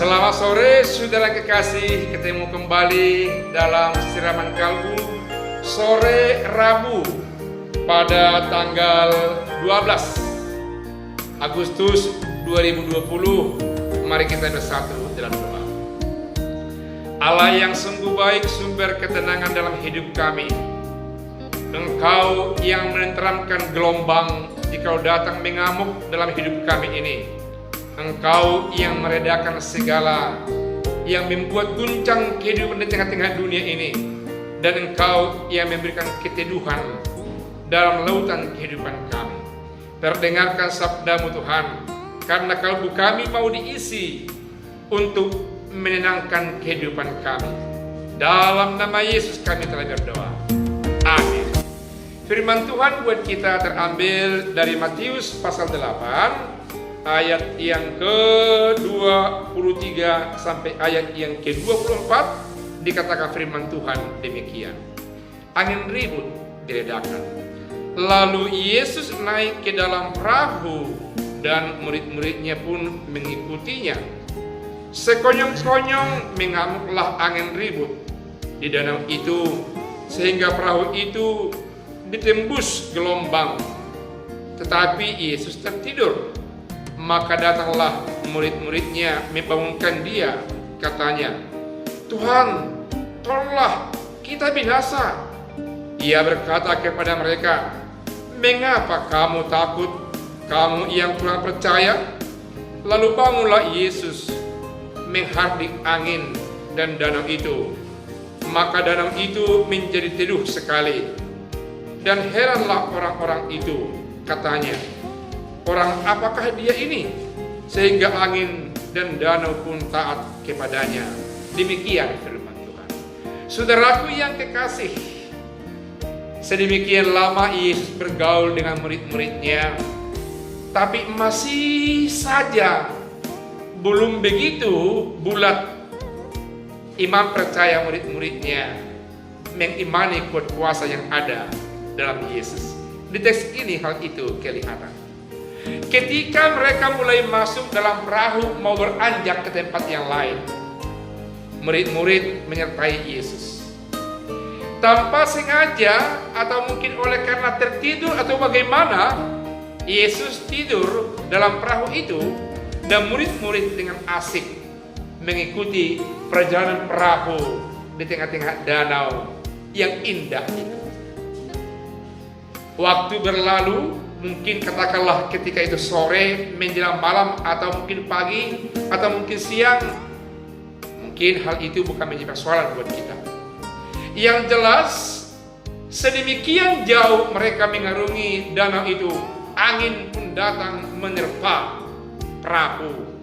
Selamat sore saudara kekasih, ketemu kembali dalam siraman kalbu sore Rabu pada tanggal 12 Agustus 2020. Mari kita bersatu dalam doa. Allah yang sungguh baik, sumber ketenangan dalam hidup kami, Engkau yang menenteramkan gelombang jika datang mengamuk dalam hidup kami ini. Engkau yang meredakan segala yang membuat guncang kehidupan di tengah-tengah dunia ini, dan Engkau yang memberikan keteduhan dalam lautan kehidupan kami. Terdengarkan sabda-Mu Tuhan, karena kalbu kami mau diisi untuk menenangkan kehidupan kami. Dalam nama Yesus kami telah berdoa. Amin. Firman Tuhan buat kita terambil dari Matius pasal 8 ayat yang ke-23 sampai ayat yang ke-24. Dikatakan firman Tuhan demikian. Angin ribut diredakan. Lalu Yesus naik ke dalam perahu dan murid-muridnya pun mengikutinya. Sekonyong-konyong mengamuklah angin ribut di danau itu, sehingga perahu itu ditembus gelombang. Tetapi Yesus tertidur. Maka datanglah murid-muridnya membangunkan dia. Katanya, "Tuhan, tolonglah, kita binasa." Ia berkata kepada mereka, "Mengapa kamu takut, kamu yang kurang percaya?" Lalu bangunlah Yesus, menghardik angin dan danau itu. Maka danau itu menjadi teduh sekali. Dan heranlah orang-orang itu. Katanya, "Orang apakah dia ini, sehingga angin dan danau pun taat kepadanya?" Demikian firman Tuhan. Saudaraku yang kekasih, sedemikian lama Yesus bergaul dengan murid-muridnya, tapi masih saja belum begitu bulat iman percaya murid-muridnya mengimani kuat kuasa yang ada dalam Yesus. Di teks ini hal itu kelihatan. Ketika mereka mulai masuk dalam perahu mau beranjak ke tempat yang lain, murid-murid menyertai Yesus. Tanpa sengaja atau mungkin oleh karena tertidur atau bagaimana, Yesus tidur dalam perahu itu dan murid-murid dengan asik mengikuti perjalanan perahu di tengah-tengah danau yang indah itu. Waktu berlalu, mungkin katakanlah ketika itu sore menjelang malam, atau mungkin pagi, atau mungkin siang. Mungkin hal itu bukan menjadi persoalan buat kita. Yang jelas, sedemikian jauh mereka mengarungi danau itu, angin pun datang menerpa perahu,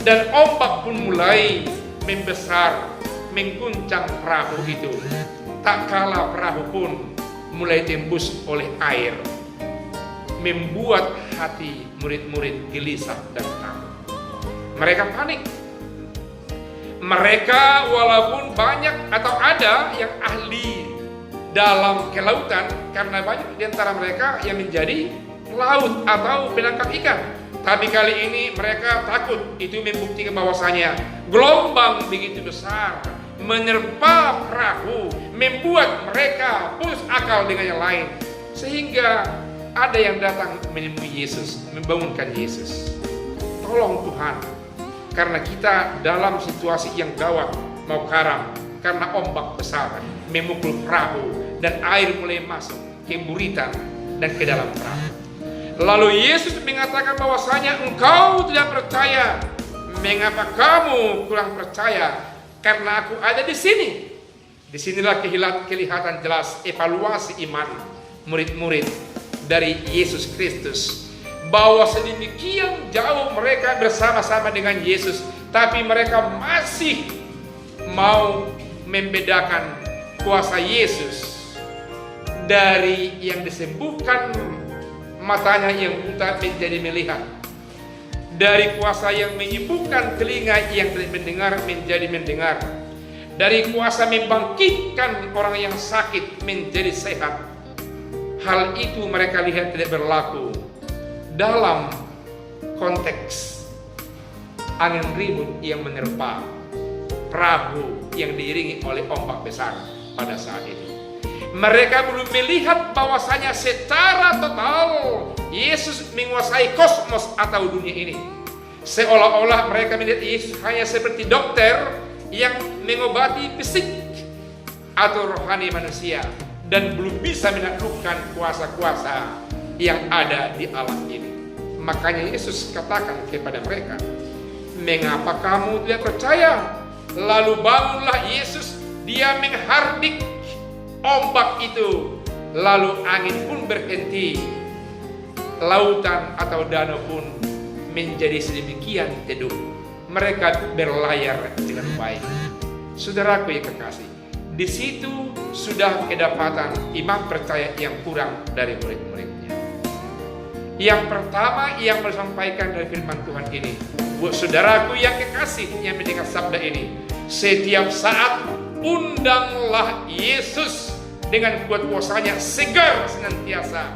dan ombak pun mulai membesar, mengguncang perahu itu. Tak kalah perahu pun mulai tembus oleh air, membuat hati murid-murid gelisah dan takut. Mereka panik. Mereka walaupun banyak atau ada yang ahli dalam kelautan, karena banyak di antara mereka yang menjadi pelaut atau penangkap ikan. Tapi kali ini mereka takut. Itu membuktikan bahwasanya gelombang begitu besar menerpa perahu, membuat mereka putus akal dengan yang lain. Sehingga ada yang datang menemui Yesus, membangunkan Yesus. "Tolong Tuhan, karena kita dalam situasi yang gawat, mau karam, karena ombak besar memukul perahu dan air mulai masuk ke buritan dan ke dalam perahu." Lalu Yesus mengatakan bahwasanya, "Engkau tidak percaya. Mengapa kamu kurang percaya? Karena aku ada di sini." Disinilah kelihatan jelas evaluasi iman murid-murid dari Yesus Kristus, bahwa sedemikian jauh mereka bersama-sama dengan Yesus, tapi mereka masih mau membedakan kuasa Yesus dari yang disembuhkan, matanya yang buta menjadi melihat, dari kuasa yang menyembuhkan telinga yang tidak mendengar menjadi mendengar, dari kuasa membangkitkan orang yang sakit menjadi sehat. Hal itu mereka lihat tidak berlaku dalam konteks angin ribut yang menerpa perahu yang diiringi oleh ombak besar pada saat itu. Mereka belum melihat bahwasanya secara total Yesus menguasai kosmos atau dunia ini. Seolah-olah mereka melihat Yesus hanya seperti dokter yang mengobati fisik atau rohani manusia dan belum bisa menaklukkan kuasa-kuasa yang ada di alam ini. Makanya Yesus katakan kepada mereka, "Mengapa kamu tidak percaya?" Lalu bangunlah Yesus, dia menghardik ombak itu, lalu angin pun berhenti, lautan atau danau pun menjadi sedemikian teduh. Mereka berlayar dengan baik. Saudaraku yang kekasih, di situ sudah kedapatan iman percaya yang kurang dari murid-muridnya. Yang pertama yang disampaikan dari firman Tuhan ini, buat saudaraku yang kekasih yang mendengar sabda ini, setiap saat undanglah Yesus dengan kuat kuasanya segar senantiasa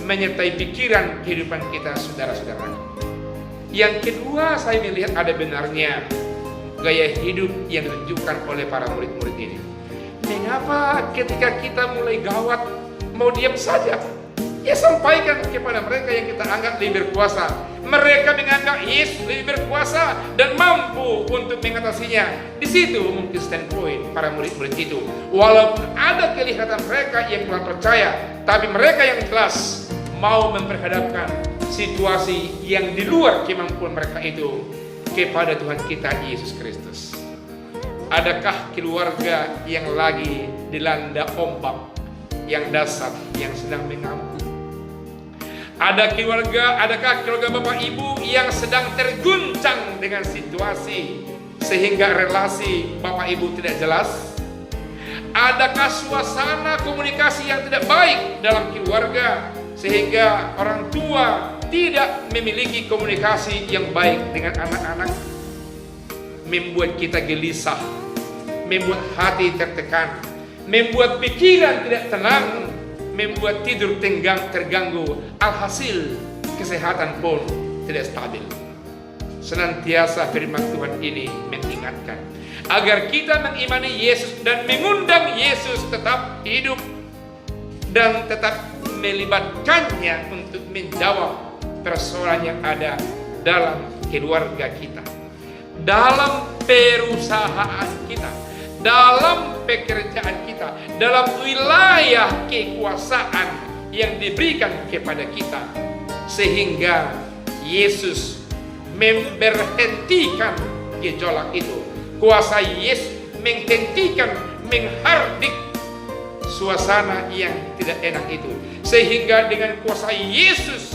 menyertai pikiran kehidupan kita, saudara-saudara. Yang kedua, saya melihat ada benarnya gaya hidup yang ditunjukkan oleh para murid-murid ini. Mengapa ketika kita mulai gawat mau diam saja? Ya, sampaikan kepada mereka yang kita anggap lebih berkuasa. Mereka menganggap Yesus lebih berkuasa dan mampu untuk mengatasinya. Di situ mungkin standpoint para murid-murid itu. Walaupun ada kelihatan mereka yang kurang percaya, tapi mereka yang jelas mau memperhadapkan situasi yang di luar kemampuan mereka itu kepada Tuhan kita Yesus Kristus. Adakah keluarga yang lagi dilanda ombak yang dasar yang sedang mengamuk? Adakah keluarga Bapak Ibu yang sedang terguncang dengan situasi sehingga relasi Bapak Ibu tidak jelas? Adakah suasana komunikasi yang tidak baik dalam keluarga sehingga orang tua tidak memiliki komunikasi yang baik dengan anak-anak? Membuat kita gelisah, membuat hati tertekan, membuat pikiran tidak tenang, membuat tidur terganggu, alhasil kesehatan pun tidak stabil. Senantiasa firman Tuhan ini mengingatkan agar kita mengimani Yesus dan mengundang Yesus tetap hidup dan tetap melibatkannya untuk menjawab persoalan yang ada dalam keluarga kita, dalam perusahaan kita, dalam pekerjaan kita, dalam wilayah kekuasaan yang diberikan kepada kita, sehingga Yesus memberhentikan gejolak itu. Kuasa Yesus menghentikan, menghardik suasana yang tidak enak itu, sehingga dengan kuasa Yesus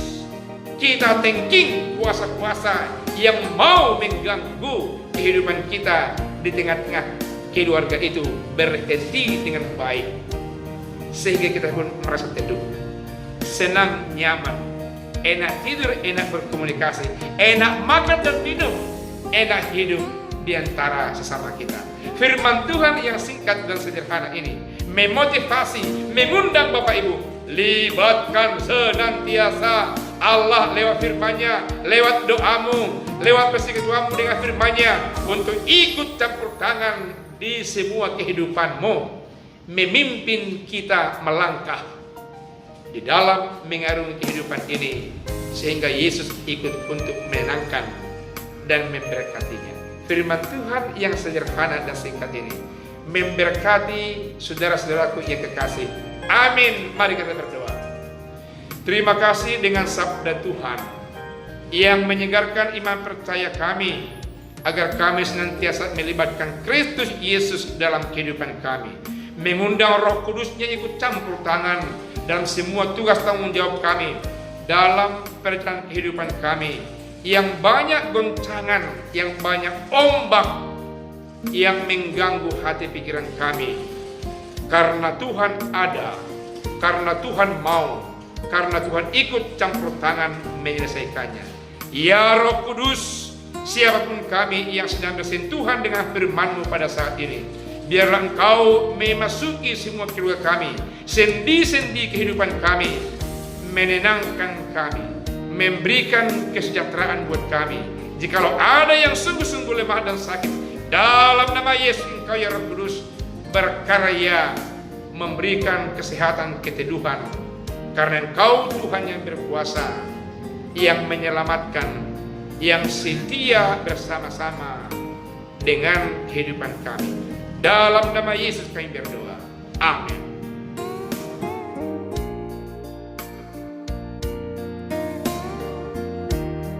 kita tengking kuasa-kuasa yang mau mengganggu kehidupan kita di tengah-tengah keluarga itu berhenti dengan baik, sehingga kita pun merasa teduh, senang, nyaman, enak tidur, enak berkomunikasi, enak makan dan minum, enak hidup di antara sesama kita. Firman Tuhan yang singkat dan sederhana ini memotivasi, mengundang Bapak Ibu, libatkan senantiasa Allah lewat firman-Nya, lewat doamu, lewat persekutuanmu dengan firman-Nya, untuk ikut campur tangan di semua kehidupanmu, memimpin kita melangkah di dalam mengarungi kehidupan ini, sehingga Yesus ikut untuk menenangkan dan memberkatinya. Firman Tuhan yang sederhana dan singkat ini memberkati saudara-saudaraku yang kekasih. Amin. Mari kita berdoa. Terima kasih dengan sabda Tuhan yang menyegarkan iman percaya kami, agar kami senantiasa melibatkan Kristus Yesus dalam kehidupan kami, mengundang Roh Kudus-Nya ikut campur tangan dalam semua tugas tanggung jawab kami, dalam perjalanan kehidupan kami yang banyak goncangan, yang banyak ombak yang mengganggu hati pikiran kami. Karena Tuhan ada, karena Tuhan mau, karena Tuhan ikut campur tangan menyelesaikannya. Ya Roh Kudus, siapapun kami yang sedang bersentuhan dengan firman-Mu pada saat ini, biarlah Engkau memasuki semua keluarga kami, sendi-sendi kehidupan kami, menenangkan kami, memberikan kesejahteraan buat kami, Jikalau ada yang sungguh-sungguh lemah dan sakit, dalam nama Yesus Engkau ya Roh Kudus berkarya memberikan kesehatan, keteduhan, karena Engkau Tuhan yang berkuasa, yang menyelamatkan, yang setia bersama-sama dengan kehidupan kami. Dalam nama Yesus kami berdoa. Amin.